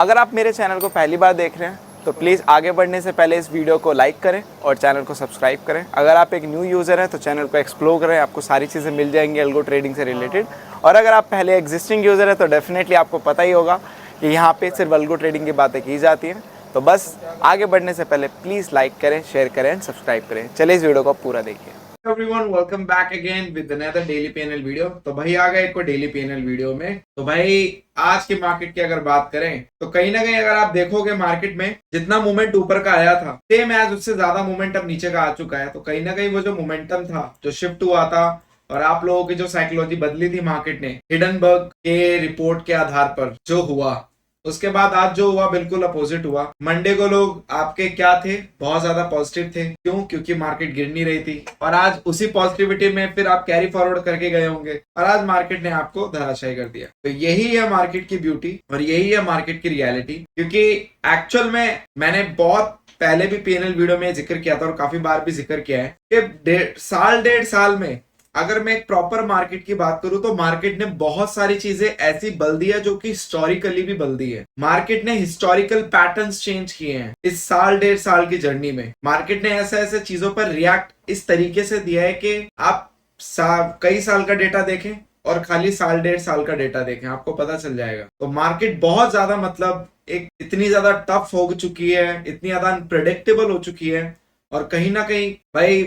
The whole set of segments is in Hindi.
अगर आप मेरे चैनल को पहली बार देख रहे हैं तो प्लीज़ आगे बढ़ने से पहले इस वीडियो को लाइक करें और चैनल को सब्सक्राइब करें। अगर आप एक न्यू यूज़र हैं तो चैनल को एक्सप्लोर करें, आपको सारी चीज़ें मिल जाएंगी अल्गो ट्रेडिंग से रिलेटेड। और अगर आप पहले एग्जिस्टिंग यूज़र हैं तो डेफिनेटली आपको पता ही होगा कि यहाँ पे सिर्फ अल्गो ट्रेडिंग की बातें की जाती हैं। तो बस आगे बढ़ने से पहले प्लीज़ लाइक करें, शेयर करें एंड सब्सक्राइब करें। चलिए इस वीडियो को पूरा देखिए। Everyone, welcome back again with another daily PNL video. तो भाई आ गए एक डेली पीएनएल वीडियो में। तो भाई आज के मार्केट की अगर बात करें तो कहीं ना कहीं अगर आप देखोगे मार्केट में जितना मूवमेंट ऊपर का आया था सेम एज उससे ज्यादा मूवमेंट अब नीचे का आ चुका है। तो कहीं ना कहीं वो जो मोमेंटम था, जो शिफ्ट हुआ था और आप लोगों की जो साइकोलॉजी बदली थी मार्केट ने हिडनबर्ग के रिपोर्ट के आधार पर जो हुआ, उसके बाद आज जो हुआ बिल्कुल अपोजिट हुआ। मंडे को लोग आपके क्या थे, बहुत ज्यादा पॉजिटिव थे। क्यों? क्योंकि मार्केट गिर नहीं रही थी और आज उसी पॉजिटिविटी में फिर आप कैरी फॉरवर्ड करके गए होंगे और आज मार्केट ने आपको धराशायी कर दिया। तो यही है मार्केट की ब्यूटी और यही है मार्केट की रियलिटी। क्योंकि एक्चुअल में मैंने बहुत पहले भी पीएनएल वीडियो में जिक्र किया था और काफी बार भी जिक्र किया है कि डेढ़ साल में अगर मैं एक प्रॉपर मार्केट की बात करूं तो मार्केट ने बहुत सारी चीजें ऐसी बल दी है जो कि हिस्टोरिकली भी बल दी है। मार्केट ने हिस्टोरिकल पैटर्न्स चेंज किए हैं इस डेढ़ साल की जर्नी में। मार्केट ने ऐसे ऐसे चीजों पर रिएक्ट इस तरीके से दिया है कि आप कई साल का डेटा देखें और खाली डेढ़ साल का डेटा देखें, आपको पता चल जाएगा। तो मार्केट बहुत ज्यादा मतलब एक इतनी ज्यादा टफ हो चुकी है, इतनी ज्यादा अनप्रेडिक्टेबल हो चुकी है और कहीं ना कहीं भाई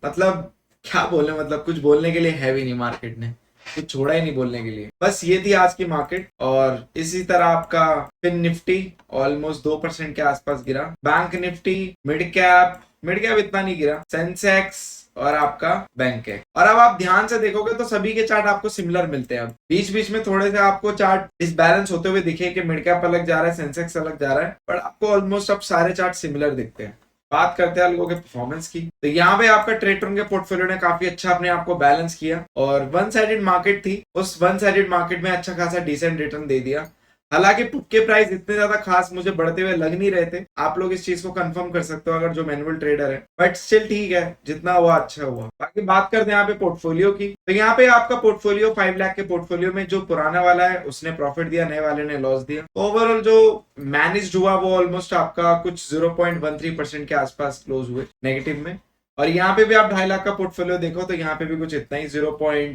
मतलब क्या बोले, मतलब कुछ बोलने के लिए है भी नहीं। मार्केट ने कुछ छोड़ा ही नहीं बोलने के लिए। बस ये थी आज की मार्केट और इसी तरह आपका फिन निफ्टी ऑलमोस्ट 2% के आसपास गिरा। बैंक निफ्टी, मिड कैप इतना नहीं गिरा। सेंसेक्स और आपका बैंक है। और अब आप ध्यान से देखोगे तो सभी के चार्ट आपको सिमिलर मिलते हैं। अब बीच बीच में थोड़े से आपको चार्ट डिसबैलेंस होते हुए दिखे कि मिड कैप अलग जा रहा है, सेंसेक्स अलग जा रहा है, पर आपको ऑलमोस्ट अब सारे चार्ट सिमिलर दिखते हैं। बात करते हैं लोगों के परफॉर्मेंस की, तो यहाँ पे आपका ट्रेडर के पोर्टफोलियो ने काफी अच्छा अपने आप को बैलेंस किया और वन साइडेड मार्केट थी, उस वन साइडेड मार्केट में अच्छा खासा डिसेंट रिटर्न दे दिया। हालांकि पुट के प्राइस इतने ज्यादा खास मुझे बढ़ते हुए लग नहीं रहे थे। आप लोग इस चीज को कंफर्म कर सकते हो अगर जो मैनुअल ट्रेडर है, बट स्टिल ठीक है, जितना हुआ अच्छा हुआ। बाकी बात करते हैं यहाँ पे पोर्टफोलियो की, तो यहाँ पे आपका पोर्टफोलियो 5 लाख के पोर्टफोलियो में जो पुराना वाला है उसने प्रॉफिट दिया, नए वाले ने लॉस दिया। ओवरऑल जो मैनेज्ड हुआ वो ऑलमोस्ट आपका कुछ 0.13% के आसपास क्लोज हुए नेगेटिव में। और यहाँ पे भी आप 2.5 लाख का पोर्टफोलियो देखो तो यहाँ पे भी कुछ इतना ही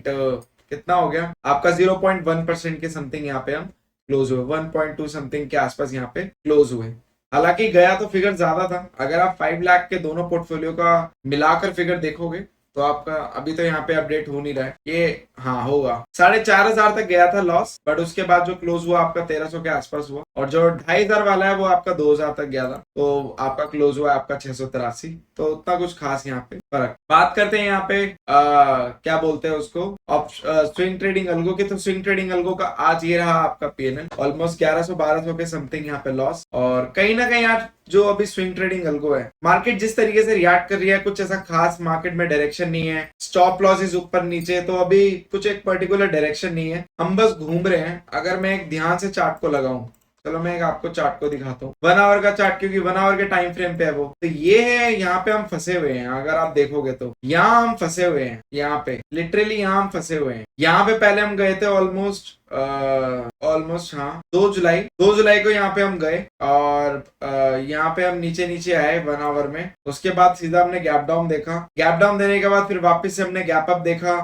कितना हो गया आपका 0.1% के समथिंग यहाँ पे हम क्लोज हुए। 1.2 समथिंग के आसपास यहाँ पे क्लोज हुए। हालांकि गया तो फिगर ज्यादा था। अगर आप 5 लाख के दोनों पोर्टफोलियो का मिलाकर फिगर देखोगे तो आपका अभी तो यहाँ पे अपडेट हो नहीं रहा है, ये हाँ होगा 4,500 तक गया था लॉस, बट उसके बाद जो क्लोज हुआ आपका 1,300 के आसपास हुआ और जो 2,500 वाला है वो आपका 2,000 तक गया था, तो आपका क्लोज हुआ आपका 683। तो उतना कुछ खास यहाँ पे फर्क। बात करते हैं यहाँ पे क्या बोलते हैं उसको, स्विंग ट्रेडिंग अल्गो की। तो स्विंग ट्रेडिंग अल्गो का आज ये रहा आपका पीएनएल, ऑलमोस्ट 1100-1200 के समथिंग यहाँ पे लॉस। और कहीं ना कहीं आज जो अभी स्विंग ट्रेडिंग अल्गो है, मार्केट जिस तरीके से रिएक्ट कर रही है कुछ ऐसा खास मार्केट में डायरेक्शन नहीं है। स्टॉप लॉसेस ऊपर नीचे, तो अभी कुछ एक पर्टिकुलर डायरेक्शन नहीं है, हम बस घूम रहे हैं। अगर मैं एक ध्यान से चार्ट को लगाऊं, चलो मैं एक आपको चार्ट को दिखाता हूँ, 1 आवर का चार्ट, क्योंकि 1 आवर के टाइम फ्रेम पे है वो। तो ये है, यहाँ पे हम फंसे हुए हैं। अगर आप देखोगे तो यहाँ हम फंसे हुए हैं, यहाँ पे लिटरली यहाँ हम फंसे हुए हैं। यहाँ पे पहले हम गए थे ऑलमोस्ट हाँ 2 जुलाई को यहाँ पे हम गए और यहाँ पे हम नीचे नीचे आए 1 आवर में। उसके बाद सीधा हमने गैप डाउन देखा, गैप डाउन देने के बाद फिर वापस से हमने गैप अप देखा,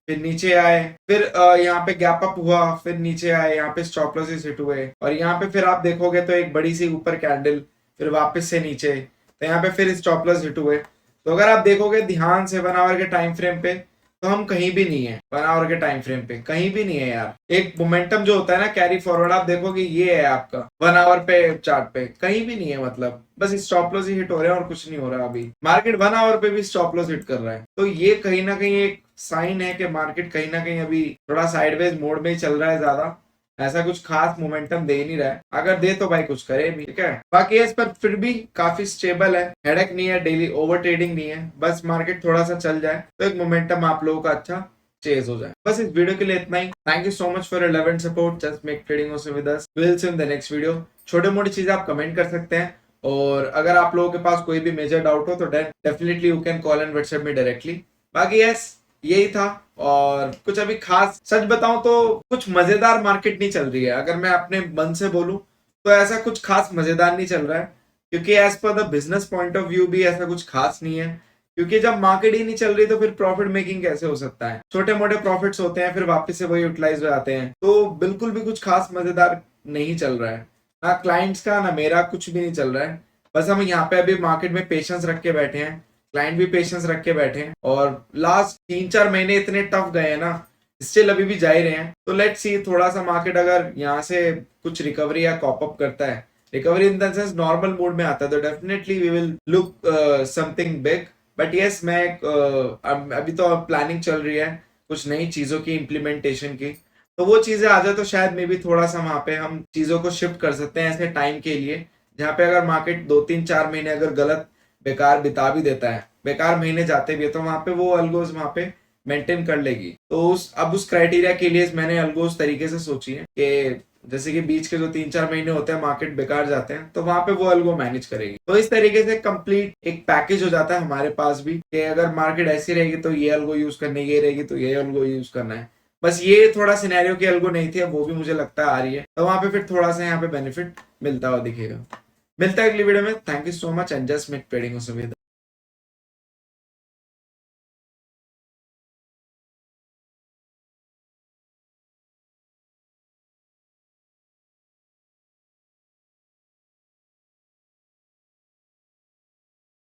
फिर नीचे आए, फिर यहाँ पे गैप अप हुआ, फिर नीचे आए, यहाँ पे स्टॉप लॉसेस हिट हुए और यहाँ पे फिर आप देखोगे तो एक बड़ी सी ऊपर कैंडल, फिर वापस से नीचे, तो यहाँ पे फिर स्टॉप लॉस हिट हुए। तो अगर आप देखोगे ध्यान से 1 आवर के टाइम फ्रेम पे तो हम कहीं भी नहीं है। 1 आवर के टाइम फ्रेम पे कहीं भी नहीं है यार। एक मोमेंटम जो होता है ना कैरी फॉरवर्ड, आप देखोगे ये है आपका 1 आवर पे चार्ट पे, कहीं भी नहीं है। मतलब बस स्टॉप लॉस ही हिट हो रहे हैं और कुछ नहीं हो रहा। अभी मार्केट 1 आवर पे भी स्टॉप लॉस हिट कर रहा है, तो ये कहीं ना कहीं एक साइन है कि मार्केट कहीं ना कहीं अभी थोड़ा साइडवेज मोड में ही चल रहा है। ज्यादा ऐसा कुछ खास मोमेंटम दे नहीं रहा है, अगर दे तो भाई कुछ करे भी, ठीक है। बाकी इस पर फिर भी काफी स्टेबल है, हेडेक नहीं है, डेली ओवर ट्रेडिंग नहीं है। बस मार्केट थोड़ा सा चल जाए तो एक मोमेंटम आप लोगों का अच्छा चेज हो जाए। बस इस वीडियो के लिए इतना ही। Thank you so much for your love and support. Just make trending awesome with us. Will see in the next video. छोटे मोटी चीजें आप कमेंट कर सकते हैं और अगर आप लोगों के पास कोई भी मेजर डाउट हो तो definitely you can call and WhatsApp me directly. बाकी यस यही था और कुछ अभी खास, सच बताऊं तो कुछ मजेदार मार्केट नहीं चल रही है। अगर मैं अपने मन से बोलूं तो ऐसा कुछ खास मजेदार नहीं चल रहा है, क्योंकि as per the business point of view भी ऐसा कुछ खास नहीं है। क्योंकि जब मार्केट ही नहीं चल रही तो फिर प्रॉफिट मेकिंग कैसे हो सकता है? छोटे मोटे प्रॉफिट्स होते हैं, फिर वापस से वही यूटिलाइज हो जाते हैं। तो बिल्कुल भी कुछ खास मजेदार नहीं चल रहा है, ना क्लाइंट्स का ना मेरा, कुछ भी नहीं चल रहा है। बस हम यहाँ पे अभी मार्केट में पेशेंस रख के बैठे हैं, क्लाइंट भी पेशेंस रख के बैठे हैं, और लास्ट 3-4 महीने इतने टफ गए हैं ना, स्टिल अभी भी जा ही रहे हैं। तो लेट्स सी, थोड़ा सा मार्केट अगर यहाँ से कुछ रिकवरी या कॉप अप करता है, recovery in the sense normal mood में आता है, तो definitely we will look something big. But yes, मैं अभी तो प्लानिंग चल रही है कुछ नई चीजों की इम्प्लीमेंटेशन की, तो वो चीजें आ जाए तो शायद मे भी थोड़ा सा वहां पे हम चीजों को शिफ्ट कर सकते हैं ऐसे टाइम के लिए, जहाँ पे अगर मार्केट 2-3-4 महीने अगर गलत बेकार बिता भी देता है, बेकार महीने जाते भी है, तो वहां पे वो अल्गोज वहां पे मेंटेन कर लेगी। तो उस क्राइटेरिया के लिए मैंने अल्गोज तरीके से सोची है कि जैसे कि बीच के जो 3-4 महीने होते हैं मार्केट बेकार जाते हैं, तो वहां पे वो अल्गो मैनेज करेगी। तो इस तरीके से कंप्लीट एक पैकेज हो जाता है हमारे पास भी, कि अगर मार्केट ऐसी रहेगी तो ये अल्गो यूज करना है, ये रहेगी तो ये अल्गो यूज करना है। बस ये थोड़ा सिनेरियो की अल्गो नहीं थी, अब वो भी मुझे लगता है आ रही है, तो वहां पे फिर थोड़ा सा यहाँ पे बेनिफिट मिलता हुआ दिखेगा। मिलता है अगली वीडियो में। Thank you so much and just make trading